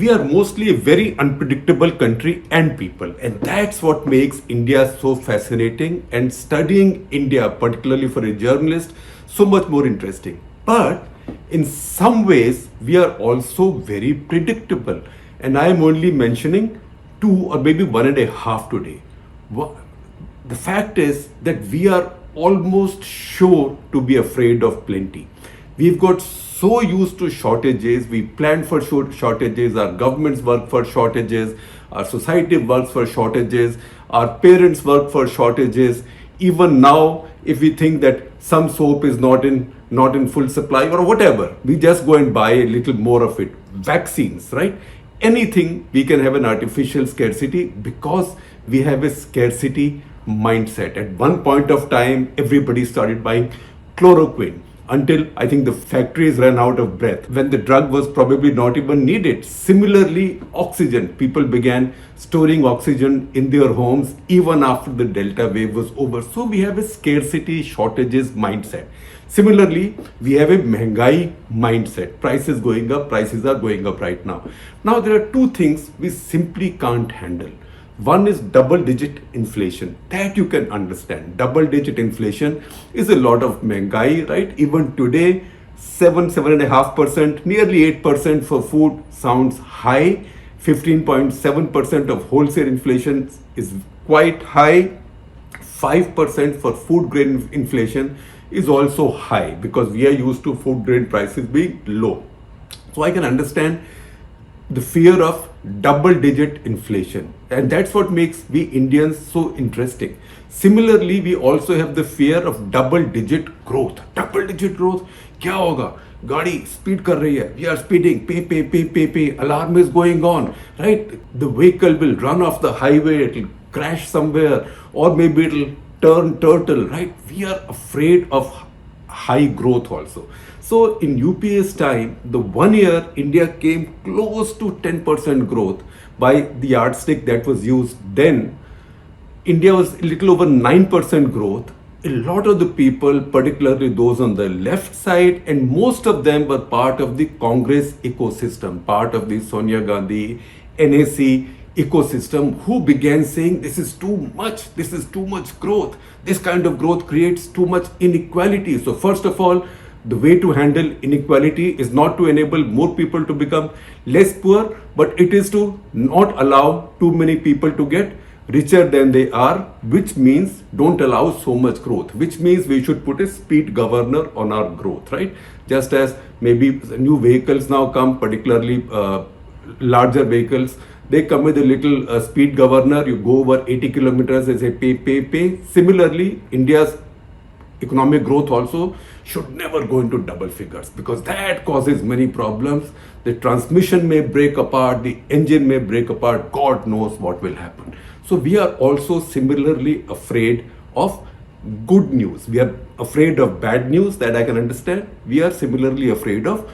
we are mostly a very unpredictable country and people, and that's what makes India so fascinating, and studying India, particularly for a journalist, so much more interesting. But in some ways, we are also very predictable, and I am only mentioning two or maybe one and a half today. The fact is that we are almost sure to be afraid of plenty. We've got so used to shortages, we plan for shortages, our governments work for shortages, our society works for shortages, our parents work for shortages. Even now, if we think that some soap is not in full supply or whatever, we just go and buy a little more of it. Vaccines, right? Anything, we can have an artificial scarcity because we have a scarcity mindset. At one point of time, everybody started buying chloroquine until I think the factories ran out of breath when the drug was probably not even needed. Similarly, oxygen. People began storing oxygen in their homes even after the Delta wave was over. So we have a scarcity shortages mindset. Similarly, we have a Mehengai mindset. Prices going up, prices are going up right now. Now there are two things we simply can't handle. One is double-digit inflation. That you can understand. Double-digit inflation is a lot of Mehengai, right? Even today, 7.5%, nearly 8% for food sounds high. 15.7% of wholesale inflation is quite high. 5% for food grain inflation is also high because we are used to food grain prices being low. So I can understand the fear of double-digit inflation, and that's what makes we Indians so interesting. Similarly, we also have the fear of double-digit growth. Double-digit growth, क्या होगा? गाड़ी speed कर रही है. We are speeding. Pay. Alarm is going on, right? The vehicle will run off the highway. It will crash somewhere, or maybe it will turn turtle, right? We are afraid of high growth also. So in UPA's time, the 1 year India came close to 10% growth by the yardstick that was used then. India was a little over 9% growth. A lot of the people, particularly those on the left side, and most of them were part of the Congress ecosystem, part of the Sonia Gandhi, NAC ecosystem, who began saying this is too much growth. This kind of growth creates too much inequality. So first of all, the way to handle inequality is not to enable more people to become less poor, but it is to not allow too many people to get richer than they are, which means don't allow so much growth, which means we should put a speed governor on our growth, right? Just as maybe new vehicles now come, particularly larger vehicles, they come with a little speed governor. You go over 80 kilometers, they say pay. Similarly, India's economic growth also should never go into double figures because that causes many problems. The transmission may break apart, the engine may break apart, God knows what will happen. So we are also similarly afraid of good news. We are afraid of bad news, that I can understand. We are similarly afraid of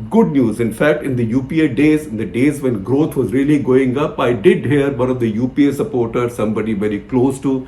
good news. In fact, in the UPA days, in the days when growth was really going up, I did hear one of the UPA supporters, somebody very close to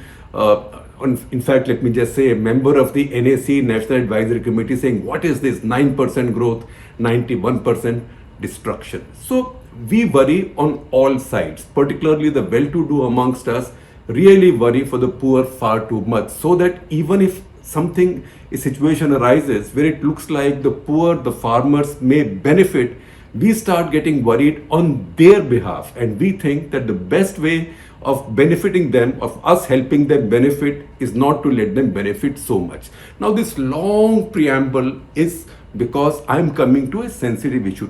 in fact, let me just say, a member of the NAC, National Advisory Committee, saying, what is this 9% growth, 91% destruction? So we worry on all sides, particularly the well-to-do amongst us really worry for the poor far too much, so that even if a situation arises where it looks like the poor, the farmers may benefit, we start getting worried on their behalf, and we think that the best way of benefiting them, of us helping them benefit, is not to let them benefit so much. Now this long preamble is because I'm coming to a sensitive issue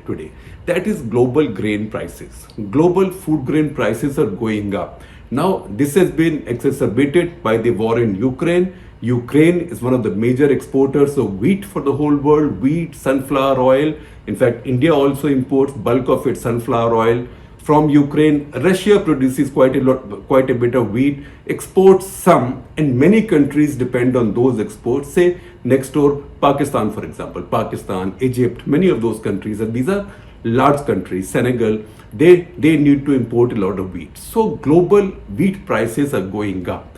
today. That is global grain prices. Global food grain prices are going up. Now this has been exacerbated by the war in Ukraine. Ukraine is one of the major exporters of wheat for the whole world, wheat, sunflower oil. In fact, India also imports bulk of its sunflower oil from Ukraine. Russia produces quite a bit of wheat, exports some, and many countries depend on those exports. Say next door, Pakistan, for example, Pakistan, Egypt, many of those countries, and these are large countries, Senegal, they need to import a lot of wheat. So global wheat prices are going up.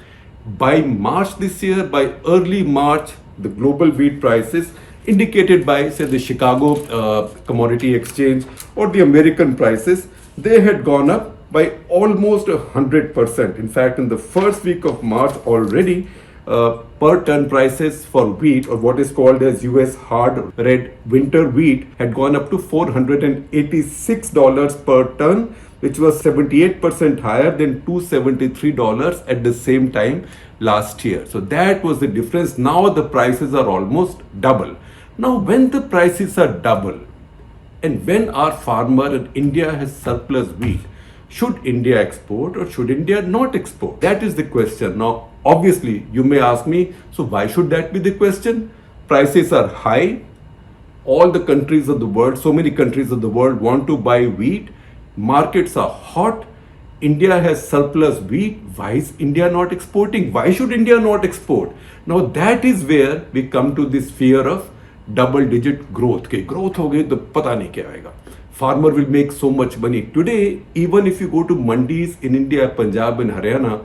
By March this year, by early March, the global wheat prices indicated by, say, the Chicago Commodity Exchange or the American prices, they had gone up by almost 100%. In fact, in the first week of March already, per ton prices for wheat, or what is called as US hard red winter wheat, had gone up to $486 per ton, which was 78% higher than $273 at the same time last year. So that was the difference. Now the prices are almost double. Now when the prices are double, and when our farmer in India has surplus wheat, should India export or should India not export? That is the question. Now, obviously, you may ask me, so why should that be the question? Prices are high. All the countries of the world, so many countries of the world want to buy wheat. Markets are hot. India has surplus wheat. Why is India not exporting? Why should India not export? Now, that is where we come to this fear of double-digit growth. Okay, growth हो गई तो पता नहीं क्या आएगा. Farmer will make so much money. Today, even if you go to mandis in India, Punjab and Haryana,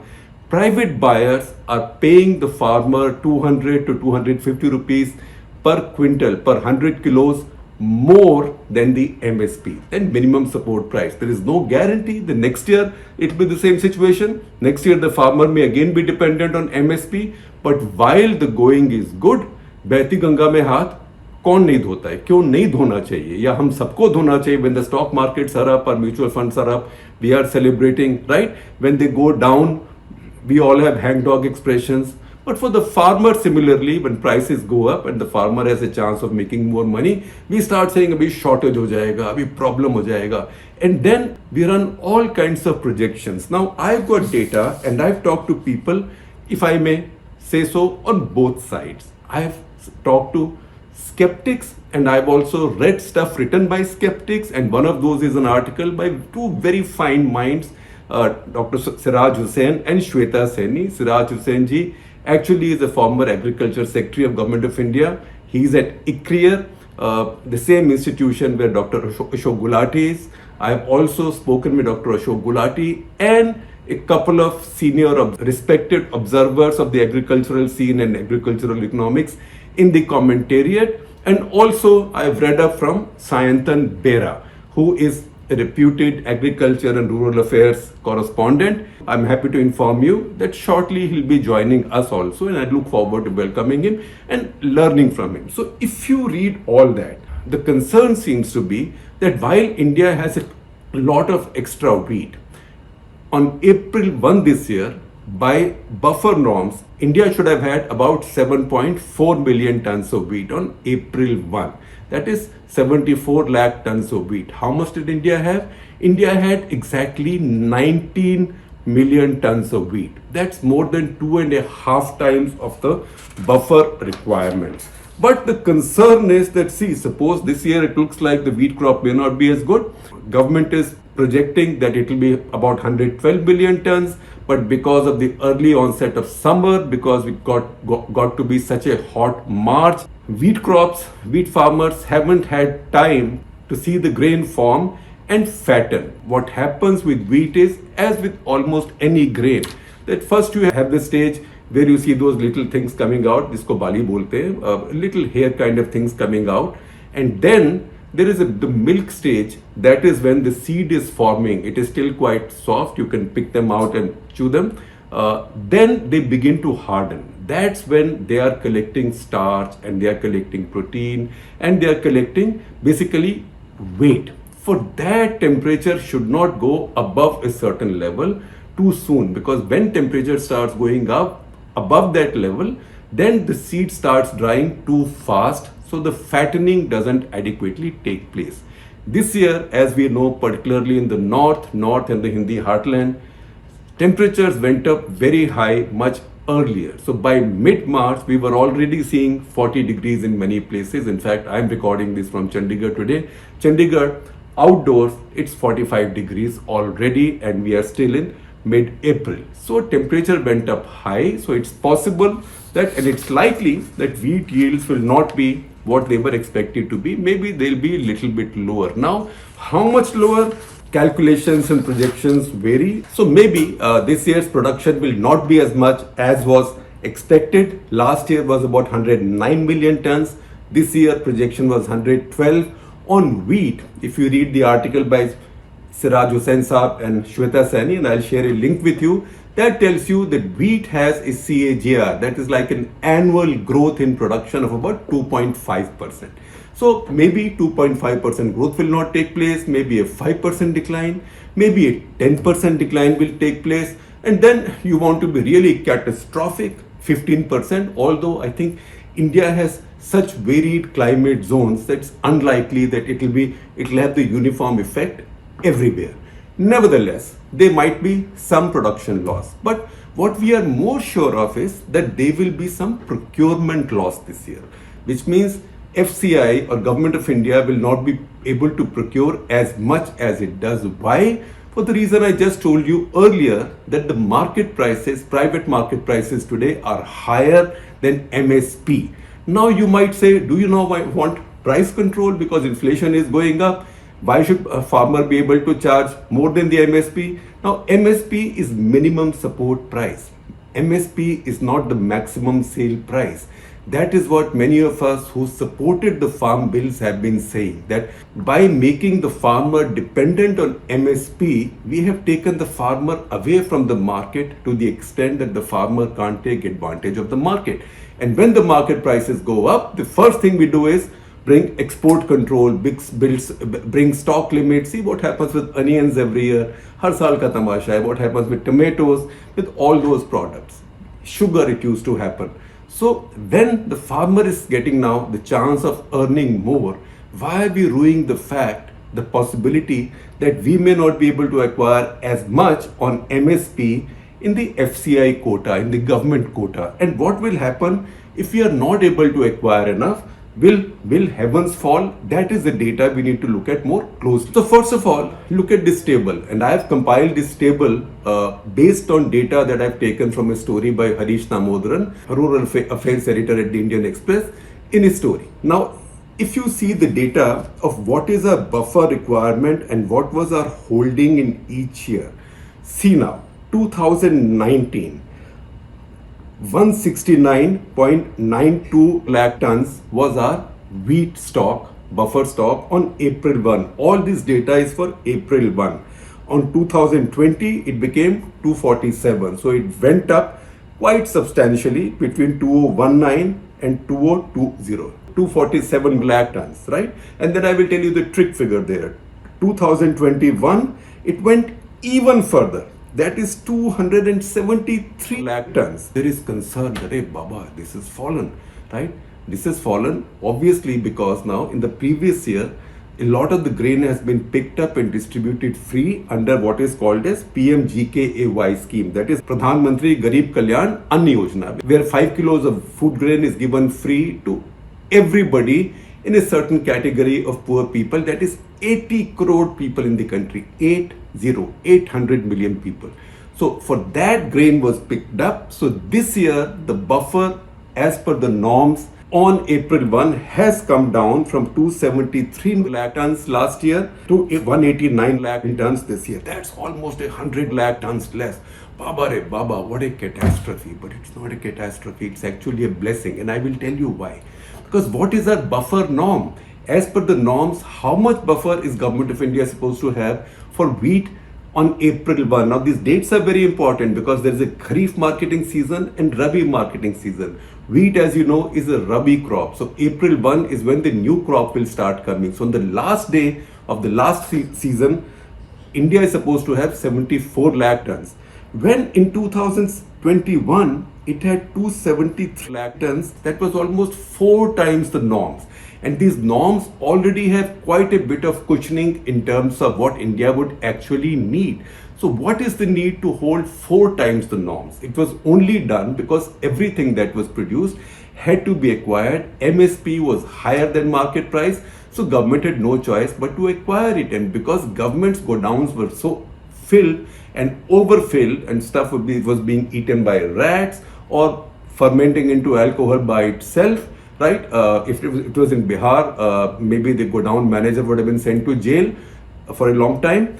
private buyers are paying the farmer 200 to 250 rupees per quintal, per 100 kilos more than the MSP, and minimum support price. There is no guarantee the next year it will be the same situation. Next year the farmer may again be dependent on MSP, but while the going is good, बहती गंगा में हाथ कौन नहीं धोता है? क्यों नहीं धोना चाहिए? या हम सबको धोना चाहिए? When the stock markets are up or mutual funds are up, we are celebrating, right? When they go down, we all have hangdog expressions. But for the farmer, similarly, when prices go up and the farmer has a chance of making more money, we start saying abhi shortage ho jayega, abhi problem ho jayega. And then we run all kinds of projections. Now, I've got data and I've talked to people, if I may say so, on both sides. I've talked to skeptics and I've also read stuff written by skeptics, and one of those is an article by two very fine minds, Dr. Siraj Hussain and Shweta Saini. Siraj Hussain ji actually is a former Agriculture Secretary of Government of India. He's at ICRIER, the same institution where Dr. Ashok Gulati is. I've also spoken with Dr. Ashok Gulati and a couple of senior respected observers of the agricultural scene and agricultural economics in the commentariat. And also I've read up from Sayantan Bera, who is a reputed agriculture and rural affairs correspondent. I'm happy to inform you that shortly he'll be joining us also, and I look forward to welcoming him and learning from him. So if you read all that, the concern seems to be that while India has a lot of extra wheat, on April 1 this year, by buffer norms, India should have had about 7.4 million tons of wheat on April 1. That is 74 lakh tons of wheat. How much did India have? India had exactly 19 million tons of wheat. That's more than 2.5 times of the buffer requirements. But the concern is that, see, suppose this year it looks like the wheat crop may not be as good. Government is projecting that it will be about 112 billion tons. But because of the early onset of summer, because we got to be such a hot March, wheat farmers haven't had time to see the grain form and fatten. What happens with wheat is, as with almost any grain, that first you have the stage where you see those little things coming out, jisko bali bolte hain, little hair kind of things coming out, and then there is the milk stage. That is when the seed is forming. It is still quite soft. You can pick them out and chew them. Then they begin to harden. That's when they are collecting starch and they are collecting protein and they are collecting basically weight. For that, temperature should not go above a certain level too soon, because when temperature starts going up above that level, then the seed starts drying too fast. So the fattening doesn't adequately take place. This year, as we know, particularly in the north and the Hindi heartland, temperatures went up very high much earlier. So by mid-March, we were already seeing 40 degrees in many places. In fact, I'm recording this from Chandigarh today. Chandigarh, outdoors, it's 45 degrees already, and we are still in mid-April. So temperature went up high. So it's possible that, and it's likely that wheat yields will not be what they were expected to be. Maybe they'll be a little bit lower. Now, how much lower? Calculations and projections vary. So maybe this year's production will not be as much as was expected. Last year was about 109 million tons. This year projection was 112. On wheat, if you read the article by Siraj Hussain Saab and Shweta Saini, and I'll share a link with you, that tells you that wheat has a CAGR, that is like an annual growth in production of about 2.5%. So maybe 2.5% growth will not take place, maybe a 5% decline, maybe a 10% decline will take place, and then you want to be really catastrophic, 15%, although I think India has such varied climate zones that it's unlikely that it'll have the uniform effect everywhere. Nevertheless, there might be some production loss. But what we are more sure of is that there will be some procurement loss this year, which means FCI or Government of India will not be able to procure as much as it does. Why? For the reason I just told you earlier, that the market prices, private market prices today are higher than MSP. Now you might say, do you now want price control because inflation is going up? Why should a farmer be able to charge more than the MSP? Now MSP is minimum support price. MSP is not the maximum sale price. That is what many of us who supported the farm bills have been saying, that by making the farmer dependent on MSP, we have taken the farmer away from the market to the extent that the farmer can't take advantage of the market. And when the market prices go up, the first thing we do is bring export control, bring stock limits. See what happens with onions every year. Har saal ka tamasha hai. What happens with tomatoes, with all those products. Sugar, it used to happen. So when the farmer is getting now the chance of earning more, why are we ruining the possibility that we may not be able to acquire as much on MSP in the FCI quota, in the government quota? And what will happen if we are not able to acquire enough? Will heavens fall? That is the data we need to look at more closely. So first of all, look at this table, and I have compiled this table based on data that I've taken from a story by Harish Namodaran, Rural Affairs Editor at the Indian Express, in his story. Now, if you see the data of what is our buffer requirement and what was our holding in each year, see now, 2019, 169.92 lakh tons was our wheat stock, buffer stock on April 1. All this data is for April 1. On 2020, it became 247. So it went up quite substantially between 2019 and 2020. 247 lakh tons, right? And then I will tell you the trick figure there. 2021, it went even further. That is 273 lakh tons. There is concern that, hey, Baba, this has fallen, right? This has fallen obviously because now in the previous year, a lot of the grain has been picked up and distributed free under what is called as PMGKAY scheme. That is Pradhan Mantri Garib Kalyan Ann Yojana, where 5 kilos of food grain is given free to everybody in a certain category of poor people. That is 80 crore people in the country. 800 million people. So for that, grain was picked up. So this year, the buffer as per the norms on April 1 has come down from 273 lakh tons last year to 189 lakh tons this year. That's almost 100 lakh tons less. Baba re Baba, what a catastrophe. But it's not a catastrophe, it's actually a blessing. And I will tell you why. Because what is our buffer norm? As per the norms, how much buffer is Government of India supposed to have for wheat on April 1? Now these dates are very important because there is a Kharif marketing season and Rabi marketing season. Wheat, as you know, is a Rabi crop. So April 1 is when the new crop will start coming. So on the last day of the last season, India is supposed to have 74 lakh tons. When in 2021, it had 273 lakh tons, that was almost 4 times the norms. And these norms already have quite a bit of cushioning in terms of what India would actually need. So what is the need to hold 4 times the norms? It was only done because everything that was produced had to be acquired. MSP was higher than market price. So government had no choice but to acquire it. And because government's godowns were so filled and overfilled and stuff was being eaten by rats or fermenting into alcohol by itself, right? If it was in Bihar, maybe the godown manager would have been sent to jail for a long time.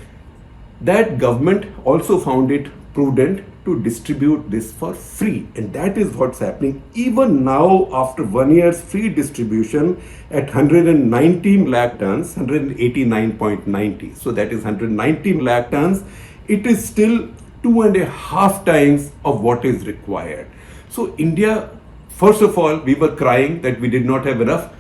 That government also found it prudent to distribute this for free. And that is what's happening. Even now, after 1 year's free distribution at 119 lakh tons, 189.90. So that is 119 lakh tons. It is still 2.5 times of what is required. So India, first of all, we were crying that we did not have enough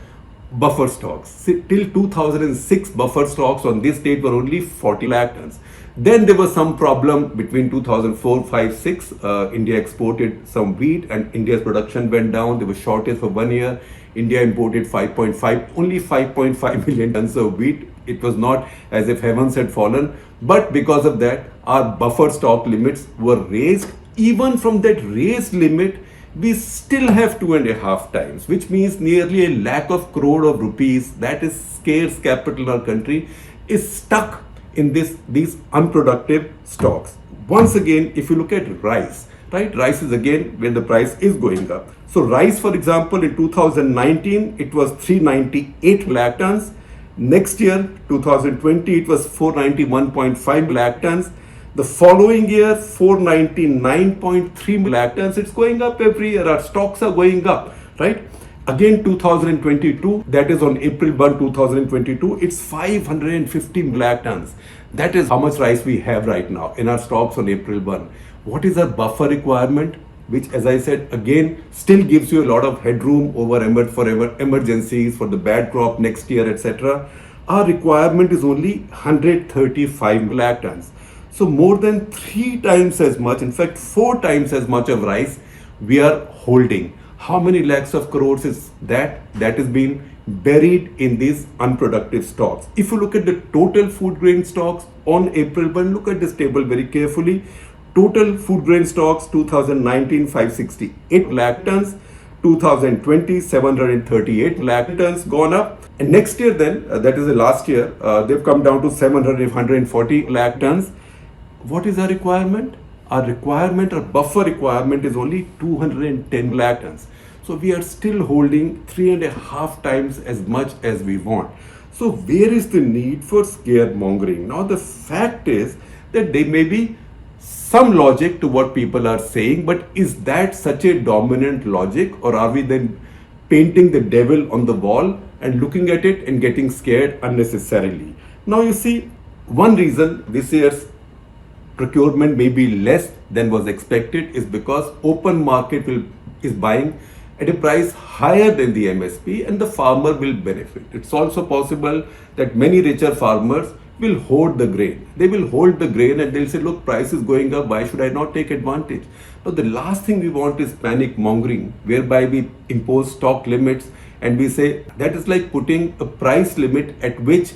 buffer stocks. Till 2006, buffer stocks on this date were only 40 lakh tons. Then there was some problem between 2004, 5, 6. India exported some wheat and India's production went down. There was shortage for 1 year. India imported only 5.5 million tons of wheat. It was not as if heavens had fallen. But because of that, our buffer stock limits were raised. Even from that raised limit, we still have 2.5 times, which means nearly a lakh of crore of rupees, that is scarce capital in our country, is stuck in these unproductive stocks. Once again, if you look at rice, right? Rice is again where the price is going up. So rice, for example, in 2019, it was 398 lakh tons. Next year, 2020, it was 491.5 lakh tons. The following year, 499.3 lakh tons. It's going up every year. Our stocks are going up, right? Again, 2022, that is on April 1, 2022, it's 515 lakh tons. That is how much rice we have right now in our stocks on April 1. What is our buffer requirement? Which, as I said, again, still gives you a lot of headroom for emergencies, for the bad crop next year, etc. Our requirement is only 135 lakh tons. So more than 3 times as much, in fact 4 times as much of rice we are holding. How many lakhs of crores is that? That is being buried in these unproductive stocks. If you look at the total food grain stocks on April 1, look at this table very carefully. Total food grain stocks 2019 568 lakh tons, 2020 738 lakh tons gone up. And next year then, that is the last year, they've come down to 140 lakh tons. What is our requirement? Our buffer requirement is only 210 lakh tons. So we are still holding 3.5 times as much as we want. So where is the need for scaremongering? Now the fact is that there may be some logic to what people are saying, but is that such a dominant logic, or are we then painting the devil on the wall and looking at it and getting scared unnecessarily? Now you see, one reason this year's procurement may be less than was expected is because open market is buying at a price higher than the MSP and the farmer will benefit. It's also possible that many richer farmers will hoard the grain. They will hold the grain and they'll say, look, price is going up, why should I not take advantage? Now the last thing we want is panic mongering, whereby we impose stock limits and we say that is like putting a price limit at which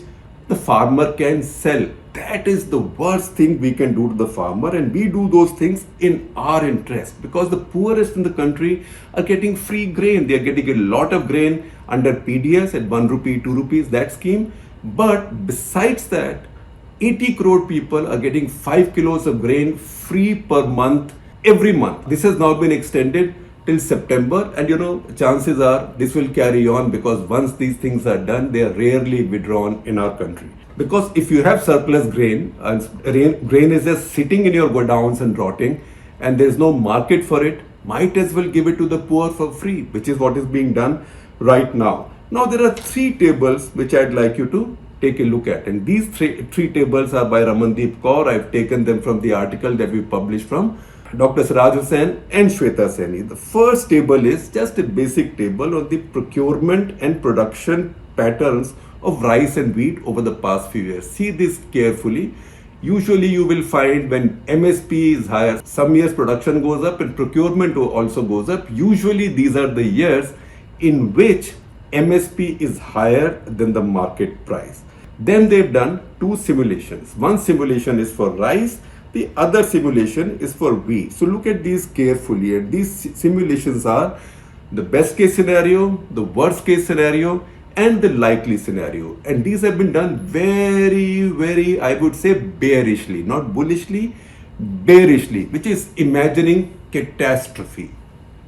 the farmer can sell. That is the worst thing we can do to the farmer, and we do those things in our interest because the poorest in the country are getting free grain. They are getting a lot of grain under PDS at 1 rupee, 2 rupees, that scheme. But besides that, 80 crore people are getting 5 kilos of grain free per month, every month. This has now been extended till September, and chances are this will carry on because once these things are done, they are rarely withdrawn in our country. Because if you have surplus grain and grain is just sitting in your godowns and rotting and there's no market for it, might as well give it to the poor for free, which is what is being done right now. Now there are 3 tables which I'd like you to take a look at, and these three tables are by Ramandeep Kaur. I've taken them from the article that we published from Dr. Siraj Hussain and Shweta Saini. The first table is just a basic table on the procurement and production patterns of rice and wheat over the past few years. See this carefully. Usually you will find when MSP is higher, some years production goes up and procurement also goes up. Usually these are the years in which MSP is higher than the market price. Then they've done 2 simulations. One simulation is for rice, the other simulation is for wheat. So look at these carefully, and these simulations are the best case scenario, the worst case scenario, and the likely scenario. And these have been done very, I would say bearishly, not bullishly, bearishly, which is imagining catastrophe.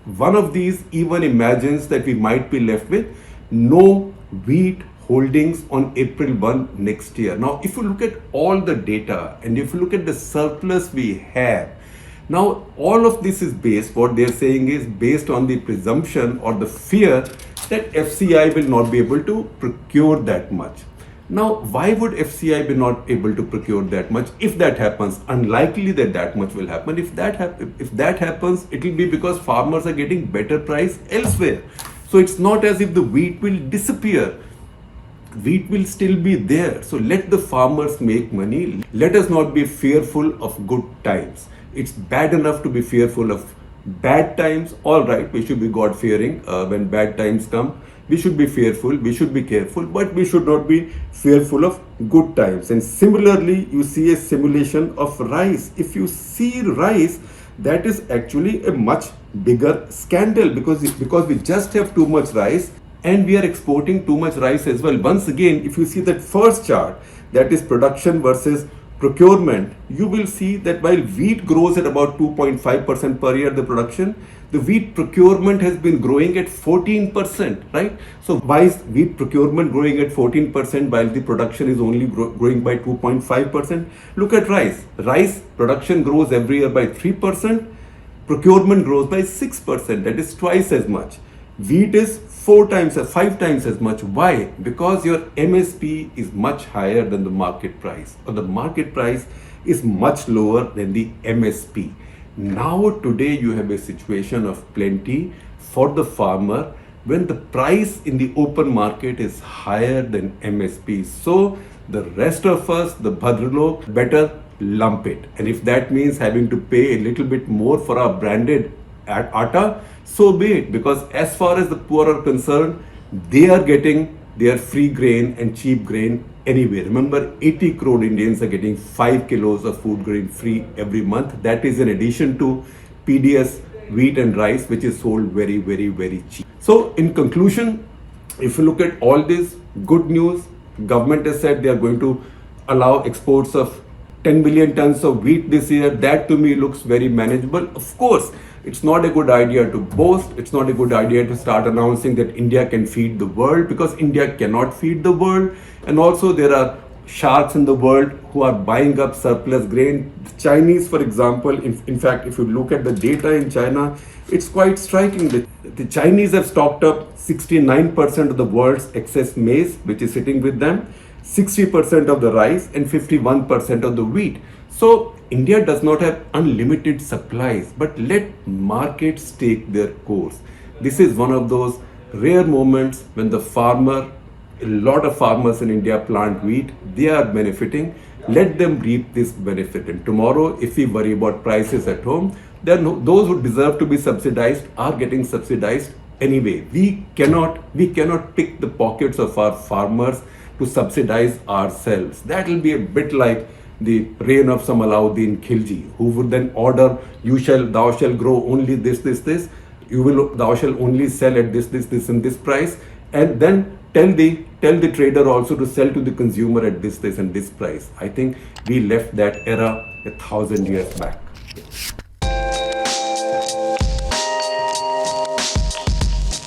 One of these even imagines that we might be left with no wheat holdings on April 1 next year. Now, if you look at all the data and if you look at the surplus we have, Now, all of this is based, what they're saying is based on the presumption or the fear that FCI will not be able to procure that much. Now, why would FCI be not able to procure that much? If that happens, unlikely that that much will happen. If that happens, it will be because farmers are getting better price elsewhere. So it's not as if the wheat will disappear. Wheat will still be there. So let the farmers make money. Let us not be fearful of good times. It's bad enough to be fearful of bad times. All right, we should be God fearing when bad times come. We should be fearful, we should be careful, but we should not be fearful of good times. And similarly, you see a simulation of rice. If you see rice, that is actually a much bigger scandal because we just have too much rice and we are exporting too much rice as well. Once again, if you see that first chart, that is production versus procurement, you will see that while wheat grows at about 2.5% per year, the production, the wheat procurement has been growing at 14%, right? So why is wheat procurement growing at 14% while the production is only growing by 2.5%? Look at rice. Rice production grows every year by 3%, procurement grows by 6%, that is twice as much. Wheat is 5 times as much. Why? Because your MSP is much higher than the market price, or the market price is much lower than the MSP. Now today you have a situation of plenty for the farmer when the price in the open market is higher than MSP. So the rest of us, the Bhadralok, better lump it. And if that means having to pay a little bit more for our branded atta, so be it, because as far as the poor are concerned, they are getting their free grain and cheap grain anyway. Remember, 80 crore Indians are getting 5 kilos of food grain free every month. That is in addition to PDS wheat and rice, which is sold very, very, very cheap. So in conclusion, if you look at all this, good news, government has said they are going to allow exports of 10 million tons of wheat this year. That to me looks very manageable. Of course, it's not a good idea to boast. It's not a good idea to start announcing that India can feed the world, because India cannot feed the world. And also there are sharks in the world who are buying up surplus grain. The Chinese, for example, in fact, if you look at the data in China, it's quite striking. The Chinese have stocked up 69% of the world's excess maize, which is sitting with them, 60% of the rice and 51% of the wheat. So India does not have unlimited supplies, but let markets take their course. This is one of those rare moments when a lot of farmers in India plant wheat, they are benefiting. Let them reap this benefit. And tomorrow, if we worry about prices at home, then those who deserve to be subsidized are getting subsidized anyway. We cannot pick the pockets of our farmers to subsidize ourselves. That will be a bit like the reign of some Alauddin Khilji, who would then order, thou shall grow only this, thou shall only sell at this and this price, and then tell the trader also to sell to the consumer at this and this price. I think we left that era 1,000 years back.